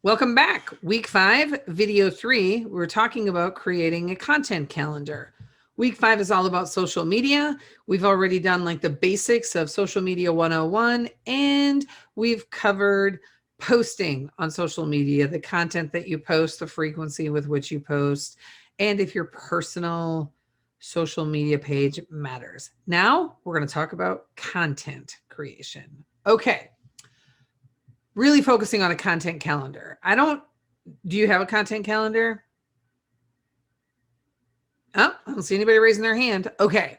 Welcome back. Week 5, video 3. We're talking about creating a content calendar. Week 5 is all about social media. We've already done like the basics of social media 101, and we've covered posting on social media, the content that you post, the frequency with which you post, and if your personal social media page matters. Now we're going to talk about content creation. Okay. Really focusing on a content calendar. Do you have a content calendar? Oh, I don't see anybody raising their hand. Okay.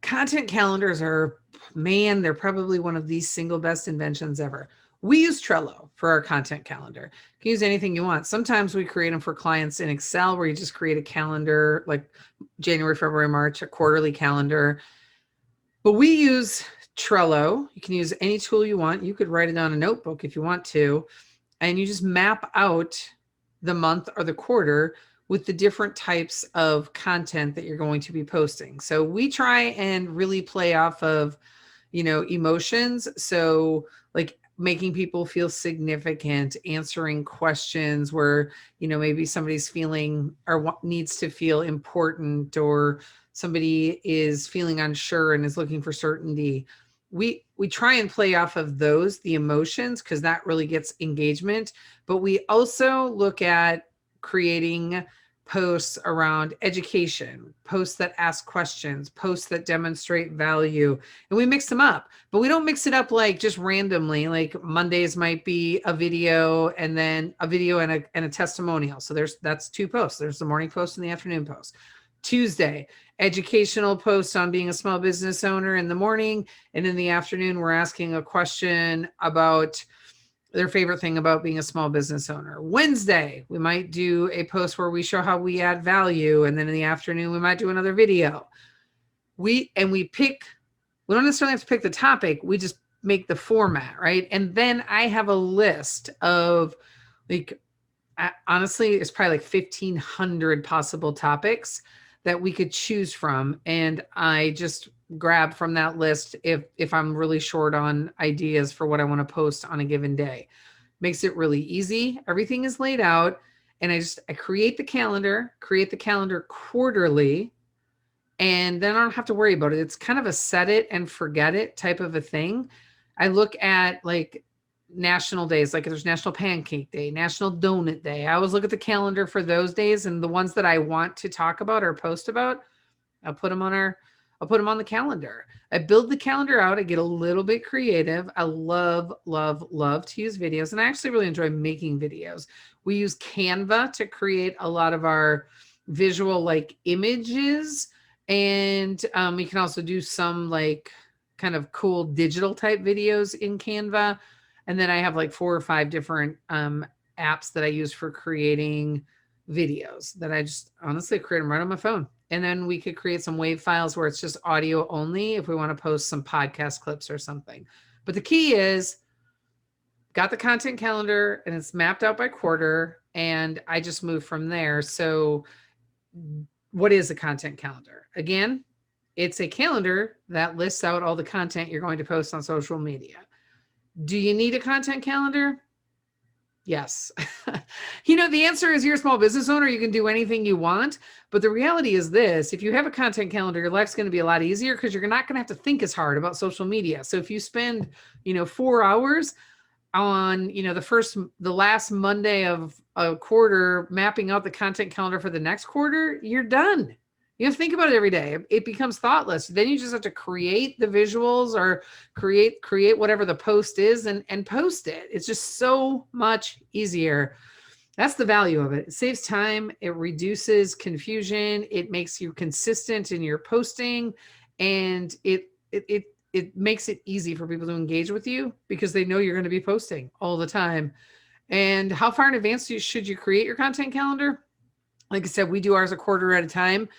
Content calendars are, man, they're probably one of the single best inventions ever. We use Trello for our content calendar. You can use anything you want. Sometimes we create them for clients in Excel where you just create a calendar like January, February, March, a quarterly calendar. But we use Trello. You can use any tool you want. You could write it on a notebook if you want to. And you just map out the month or the quarter with the different types of content that you're going to be posting. So we try and really play off of, emotions. So like making people feel significant, answering questions where, maybe somebody's feeling or needs to feel important, or somebody is feeling unsure and is looking for certainty. We try and play off of those, the emotions, because that really gets engagement. But we also look at creating posts around education, posts that ask questions, posts that demonstrate value, and we mix them up. But we don't mix it up like just randomly. Like Mondays might be a video and then a video and a testimonial. So that's 2 posts. There's the morning post and the afternoon post. Tuesday, educational posts on being a small business owner in the morning, and in the afternoon we're asking a question about their favorite thing about being a small business owner. Wednesday, we might do a post where we show how we add value, and then in the afternoon we might do another video. We don't necessarily have to pick the topic, we just make the format, right? And then I have a list of honestly, it's probably like 1,500 possible topics that we could choose from, and I just grab from that list if I'm really short on ideas for what I want to post on a given day. Makes it really easy. Everything is laid out, and I create the calendar quarterly, and then I don't have to worry about it. It's kind of a set it and forget it type of a thing. I look at like national days, like there's National Pancake Day, National Donut Day. I always look at the calendar for those days, and the ones that I want to talk about or post about, I'll put them on the calendar. I build the calendar out. I get a little bit creative. I love, love, love to use videos, and I actually really enjoy making videos. We use Canva to create a lot of our visual like images, and we can also do some like kind of cool digital type videos in Canva. And then I have like 4 or 5 different apps that I use for creating videos that I just honestly create them right on my phone. And then we could create some wave files where it's just audio only if we want to post some podcast clips or something. But the key is got the content calendar and it's mapped out by quarter, and I just move from there. So what is a content calendar? Again, it's a calendar that lists out all the content you're going to post on social media. Do you need a content calendar? Yes. The answer is you're a small business owner. You can do anything you want. But the reality is this: if you have a content calendar, your life's going to be a lot easier because you're not going to have to think as hard about social media. So if you spend, 4 hours on, the last Monday of a quarter mapping out the content calendar for the next quarter, you're done. You have to think about it every day. It becomes thoughtless. Then you just have to create the visuals or create whatever the post is and post it. It's just so much easier. That's the value of it. It saves time. It reduces confusion. It makes you consistent in your posting, and it makes it easy for people to engage with you because they know you're going to be posting all the time. And how far in advance should you create your content calendar? Like I said, we do ours a quarter at a time.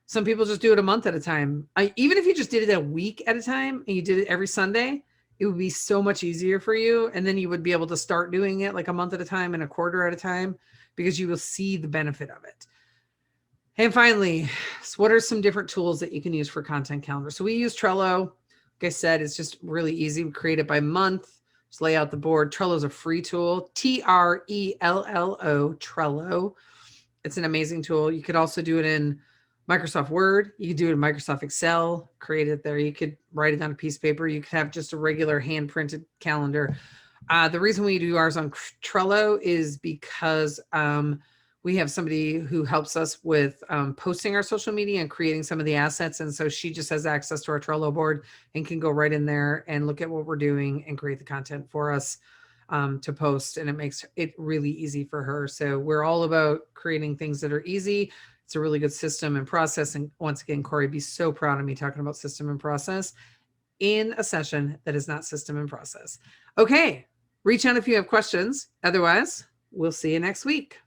Some people just do it a month at a time. Even if you just did it a week at a time and you did it every Sunday, it would be so much easier for you. And then you would be able to start doing it like a month at a time and a quarter at a time because you will see the benefit of it. And finally, so what are some different tools that you can use for content calendar? So we use Trello. Like I said, it's just really easy. We create it by month. Just lay out the board. Trello is a free tool. Trello, Trello. It's an amazing tool. You could also do it in Microsoft Word. You could do it in Microsoft Excel, create it there. You could write it on a piece of paper. You could have just a regular hand printed calendar. The reason we do ours on Trello is because we have somebody who helps us with posting our social media and creating some of the assets. And so she just has access to our Trello board and can go right in there and look at what we're doing and create the content for us to post. And it makes it really easy for her. So we're all about creating things that are easy. It's a really good system and process. And once again, Corey, be so proud of me talking about system and process in a session that is not system and process. Okay, reach out if you have questions. Otherwise, we'll see you next week.